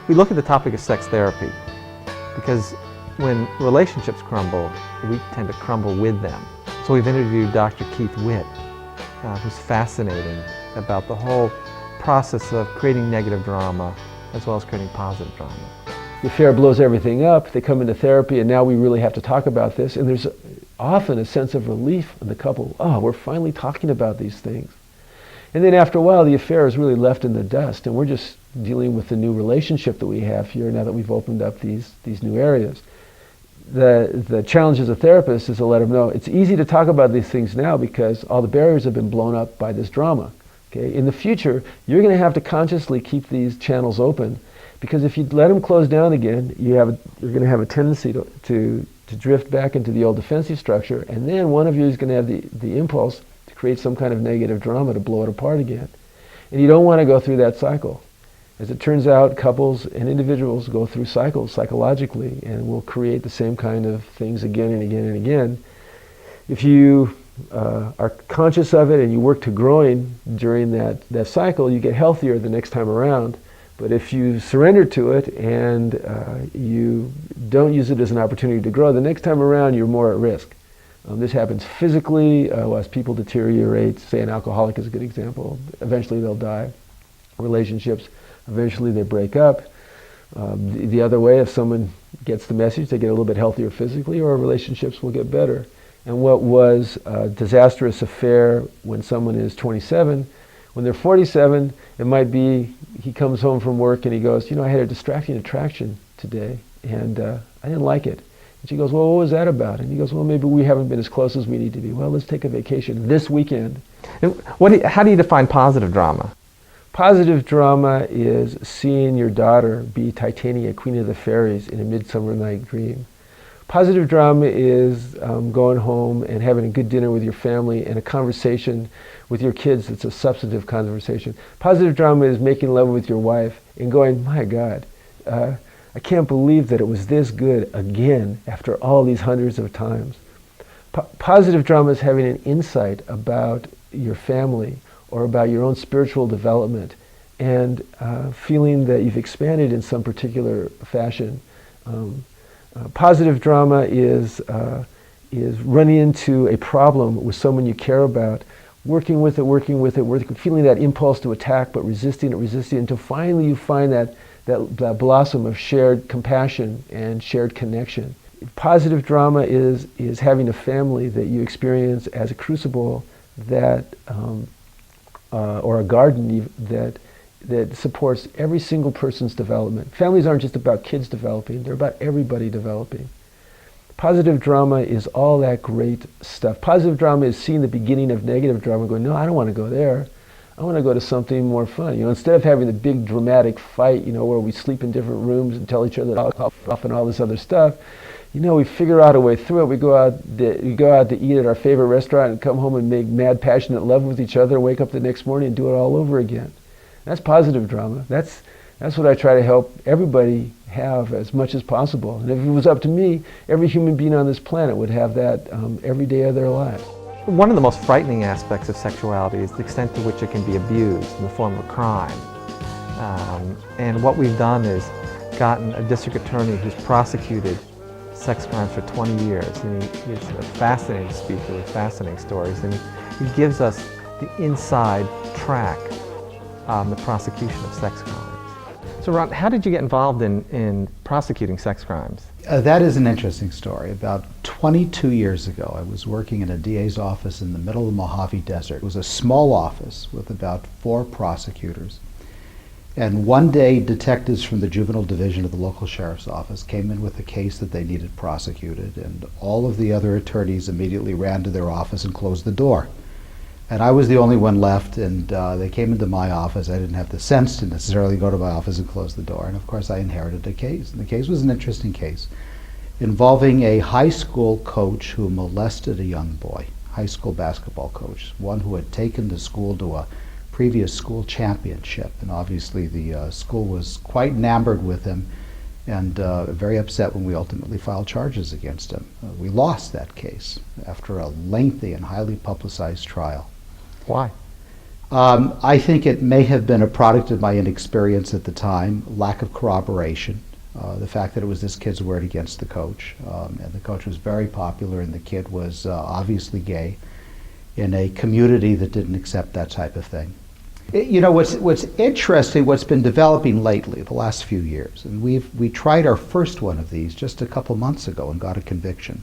We look at the topic of sex therapy because when relationships crumble, we tend to crumble with them. So we've interviewed Dr. Keith Witt, who's fascinating about the whole process of creating negative drama as well as creating positive drama. The affair blows everything up, they come into therapy, and now we really have to talk about this, and there's often a sense of relief in the couple. Oh, we're finally talking about these things. And then after a while, the affair is really left in the dust, and we're just dealing with the new relationship that we have here now that we've opened up these new areas. The challenge as a therapist is to let them know it's easy to talk about these things now because all the barriers have been blown up by this drama. Okay? In the future, you're going to have to consciously keep these channels open, because if you let them close down again, you're going to have a tendency to drift back into the old defensive structure, and then one of you is going to have the impulse to create some kind of negative drama to blow it apart again. And you don't want to go through that cycle. As it turns out, couples and individuals go through cycles psychologically and will create the same kind of things again and again and again. If you are conscious of it and you work to growing during that cycle, you get healthier the next time around. But if you surrender to it and you don't use it as an opportunity to grow, the next time around you're more at risk. This happens physically as people deteriorate. Say an alcoholic is a good example. Eventually they'll die. Relationships, eventually they break up. The other way, if someone gets the message, they get a little bit healthier physically, or relationships will get better. And what was a disastrous affair when someone is 27, when they're 47, it might be he comes home from work and he goes, I had a distracting attraction today and I didn't like it. And she goes, well, what was that about? And he goes, well, maybe we haven't been as close as we need to be. Well, let's take a vacation this weekend. And how do you define positive drama? Positive drama is seeing your daughter be Titania, Queen of the Fairies, in A Midsummer Night Dream. Positive drama is going home and having a good dinner with your family and a conversation with your kids that's a substantive conversation. Positive drama is making love with your wife and going, my God, I can't believe that it was this good again after all these hundreds of times. Positive drama is having an insight about your family or about your own spiritual development and feeling that you've expanded in some particular fashion. Positive drama is running into a problem with someone you care about, working with it, feeling that impulse to attack, but resisting it, until finally you find that blossom of shared compassion and shared connection. Positive drama is having a family that you experience as a crucible that, or a garden that supports every single person's development. Families aren't just about kids developing, they're about everybody developing. Positive drama is all that great stuff. Positive drama is seeing the beginning of negative drama and going, no, I don't want to go there. I want to go to something more fun. Instead of having the big dramatic fight, where we sleep in different rooms and tell each other off and all this other stuff, we figure out a way through it. We go out to eat at our favorite restaurant and come home and make mad, passionate love with each other and wake up the next morning and do it all over again. That's positive drama. That's what I try to help everybody have as much as possible. And if it was up to me, every human being on this planet would have that every day of their lives. One of the most frightening aspects of sexuality is the extent to which it can be abused in the form of crime. And what we've done is gotten a district attorney who's prosecuted sex crimes for 20 years. And he's a fascinating speaker with fascinating stories. And he gives us the inside track on the prosecution of sex crimes. So Ron, how did you get involved in prosecuting sex crimes? That is an interesting story. About 22 years ago, I was working in a DA's office in the middle of the Mojave Desert. It was a small office with about 4 prosecutors. And one day, detectives from the juvenile division of the local sheriff's office came in with a case that they needed prosecuted, and all of the other attorneys immediately ran to their office and closed the door. And I was the only one left, and they came into my office. I didn't have the sense to necessarily go to my office and close the door. And of course, I inherited a case. And the case was an interesting case involving a high school coach who molested a young boy, high school basketball coach, one who had taken the school to a previous school championship. And obviously, the school was quite enamored with him. and very upset when we ultimately filed charges against him. We lost that case after a lengthy and highly publicized trial. Why? I think it may have been a product of my inexperience at the time, lack of corroboration, the fact that it was this kid's word against the coach, and the coach was very popular and the kid was obviously gay in a community that didn't accept that type of thing. You know, what's interesting, what's been developing lately, the last few years, and we tried our first one of these just a couple months ago and got a conviction.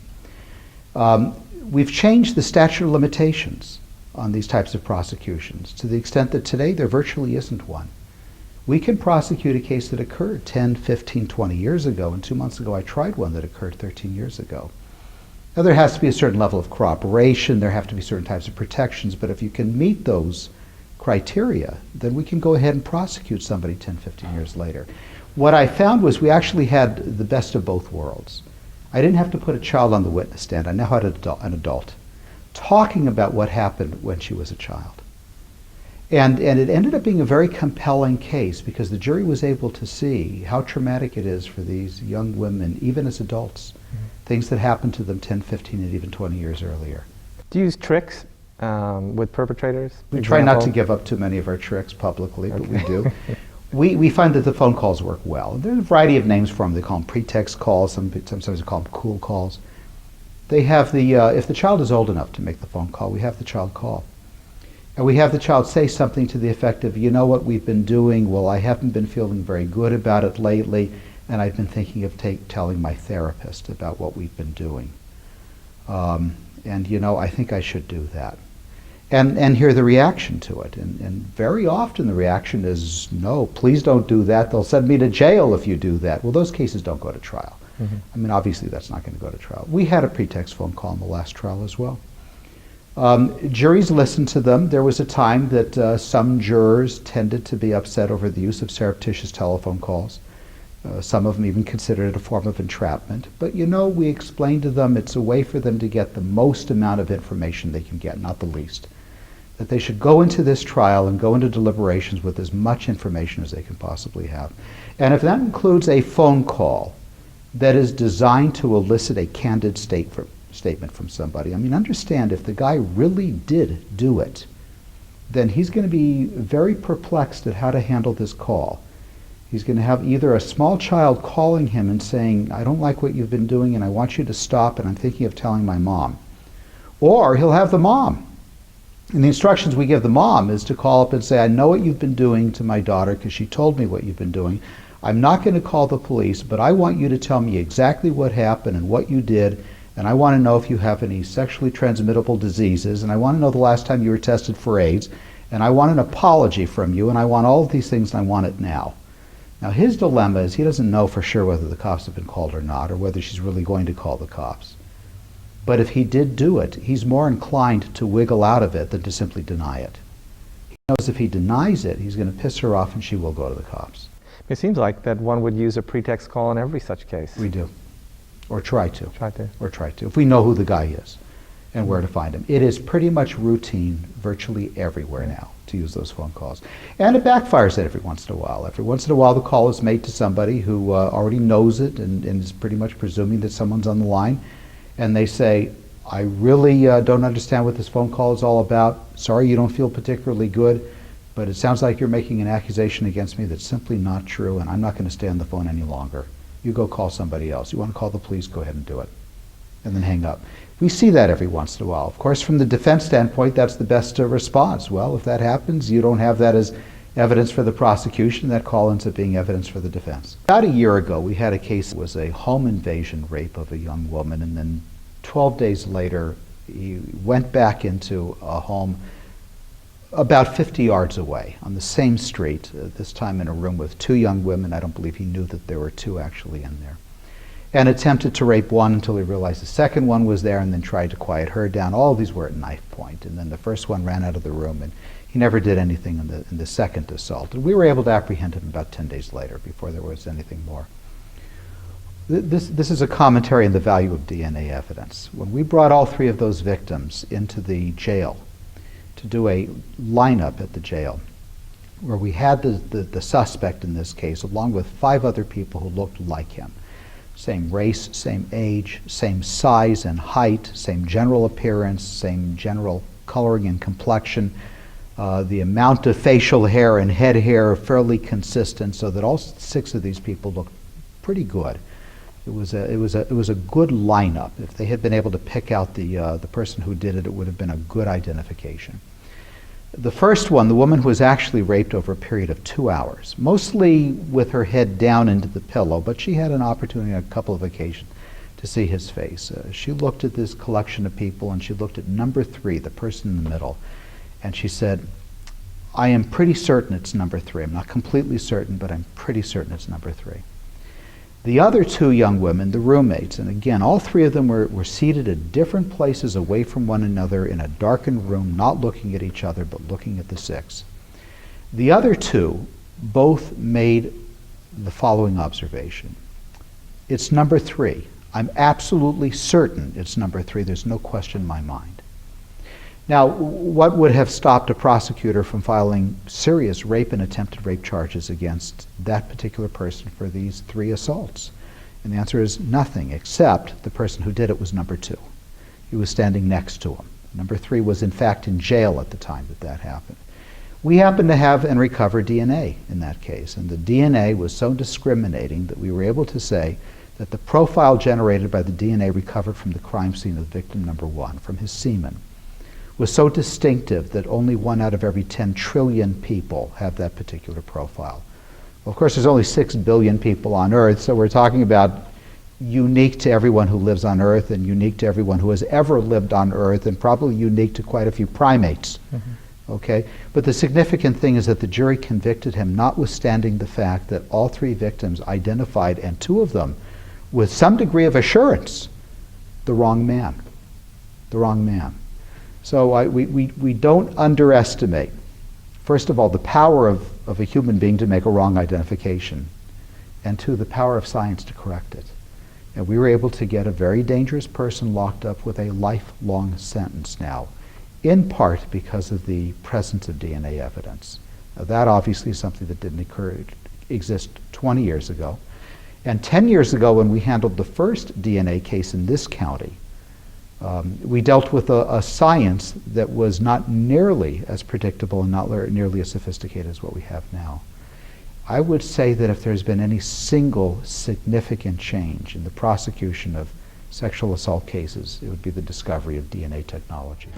We've changed the statute of limitations on these types of prosecutions to the extent that today there virtually isn't one. We can prosecute a case that occurred 10, 15, 20 years ago, and 2 months ago I tried one that occurred 13 years ago. Now there has to be a certain level of corroboration, there have to be certain types of protections, but if you can meet those criteria, then we can go ahead and prosecute somebody 10, 15 years later. What I found was we actually had the best of both worlds. I didn't have to put a child on the witness stand. I now had an adult talking about what happened when she was a child. And it ended up being a very compelling case because the jury was able to see how traumatic it is for these young women, even as adults, things that happened to them 10, 15, and even 20 years earlier. Do you use tricks with perpetrators? We try not to give up too many of our tricks publicly, but we do. We find that the phone calls work well. There's a variety of names for them. They call them pretext calls, sometimes they call them cool calls. They have if the child is old enough to make the phone call, we have the child call. And we have the child say something to the effect of, you know what we've been doing, well, I haven't been feeling very good about it lately, and I've been thinking of telling my therapist about what we've been doing. And you know, I think I should do that. And hear the reaction to it. And very often the reaction is, no, please don't do that. They'll send me to jail if you do that. Well, those cases don't go to trial. I mean, obviously that's not going to go to trial. We had a pretext phone call in the last trial as well. Juries listened to them. There was a time that some jurors tended to be upset over the use of surreptitious telephone calls. Some of them even considered it a form of entrapment. But you know, we explained to them it's a way for them to get the most amount of information they can get, not the least. That they should go into this trial and go into deliberations with as much information as they can possibly have. And if that includes a phone call that is designed to elicit a candid statement from somebody, I mean, understand, if the guy really did do it, then he's going to be very perplexed at how to handle this call. He's going to have either a small child calling him and saying, I don't like what you've been doing and I want you to stop and I'm thinking of telling my mom. Or he'll have the mom. And the instructions we give the mom is to call up and say, I know what you've been doing to my daughter because she told me what you've been doing. I'm not going to call the police, but I want you to tell me exactly what happened and what you did, and I want to know if you have any sexually transmittable diseases, and I want to know the last time you were tested for AIDS, and I want an apology from you, and I want all of these things, and I want it now. Now his dilemma is he doesn't know for sure whether the cops have been called or not, or whether she's really going to call the cops. But if he did do it, he's more inclined to wiggle out of it than to simply deny it. He knows if he denies it, he's going to piss her off and she will go to the cops. It seems like that one would use a pretext call in every such case. We do. Or try to. Try to. Or try to, if we know who the guy is and where to find him. It is pretty much routine virtually everywhere now to use those phone calls. And it backfires every once in a while. Every once in a while the call is made to somebody who already knows it and is pretty much presuming that someone's on the line. And they say, I really don't understand what this phone call is all about. Sorry you don't feel particularly good, but it sounds like you're making an accusation against me that's simply not true, and I'm not going to stay on the phone any longer. You go call somebody else. You want to call the police, go ahead and do it. And then hang up. We see that every once in a while. Of course, from the defense standpoint, that's the best response. Well, if that happens, you don't have that as evidence for the prosecution. That call ends up being evidence for the defense. About a year ago, we had a case that was a home invasion rape of a young woman, and then 12 days later, he went back into a home about 50 yards away on the same street, this time in a room with two young women. I don't believe he knew that there were two actually in there. And attempted to rape one until he realized the second one was there and then tried to quiet her down. All of these were at knife point. And then the first one ran out of the room and he never did anything in the second assault. And we were able to apprehend him about 10 days later before there was anything more. This is a commentary on the value of DNA evidence. When we brought all three of those victims into the jail to do a lineup at the jail, where we had the suspect in this case, along with 5 other people who looked like him. Same race, same age, same size and height, same general appearance, same general coloring and complexion. The amount of facial hair and head hair are fairly consistent, so that all 6 of these people looked pretty good. It was a good lineup. If they had been able to pick out the person who did it, it would have been a good identification. The first one, the woman who was actually raped over a period of 2 hours, mostly with her head down into the pillow, but she had an opportunity on a couple of occasions to see his face. She looked at this collection of people and she looked at number 3, the person in the middle, and she said, I am pretty certain it's number 3. I'm not completely certain, but I'm pretty certain it's number 3. The other 2 young women, the roommates, and again, all 3 of them were seated at different places away from one another in a darkened room, not looking at each other, but looking at the 6. The other 2 both made the following observation. It's number 3. I'm absolutely certain it's number 3. There's no question in my mind. Now, what would have stopped a prosecutor from filing serious rape and attempted rape charges against that particular person for these 3 assaults? And the answer is nothing, except the person who did it was number 2. He was standing next to him. Number 3 was in fact in jail at the time that happened. We happened to have and recover DNA in that case, and the DNA was so discriminating that we were able to say that the profile generated by the DNA recovered from the crime scene of victim number 1, from his semen, was so distinctive that only 1 out of every 10 trillion people have that particular profile. Well, of course, there's only 6 billion people on Earth, so we're talking about unique to everyone who lives on Earth and unique to everyone who has ever lived on Earth and probably unique to quite a few primates. Okay? But the significant thing is that the jury convicted him notwithstanding the fact that all 3 victims identified, and 2 of them, with some degree of assurance, the wrong man. The wrong man. So we don't underestimate, first of all, the power of a human being to make a wrong identification, and 2, the power of science to correct it. And we were able to get a very dangerous person locked up with a lifelong sentence now, in part because of the presence of DNA evidence. Now, that obviously is something that didn't exist 20 years ago. And 10 years ago, when we handled the first DNA case in this county, we dealt with a science that was not nearly as predictable and not nearly as sophisticated as what we have now. I would say that if there's been any single significant change in the prosecution of sexual assault cases, it would be the discovery of DNA technology.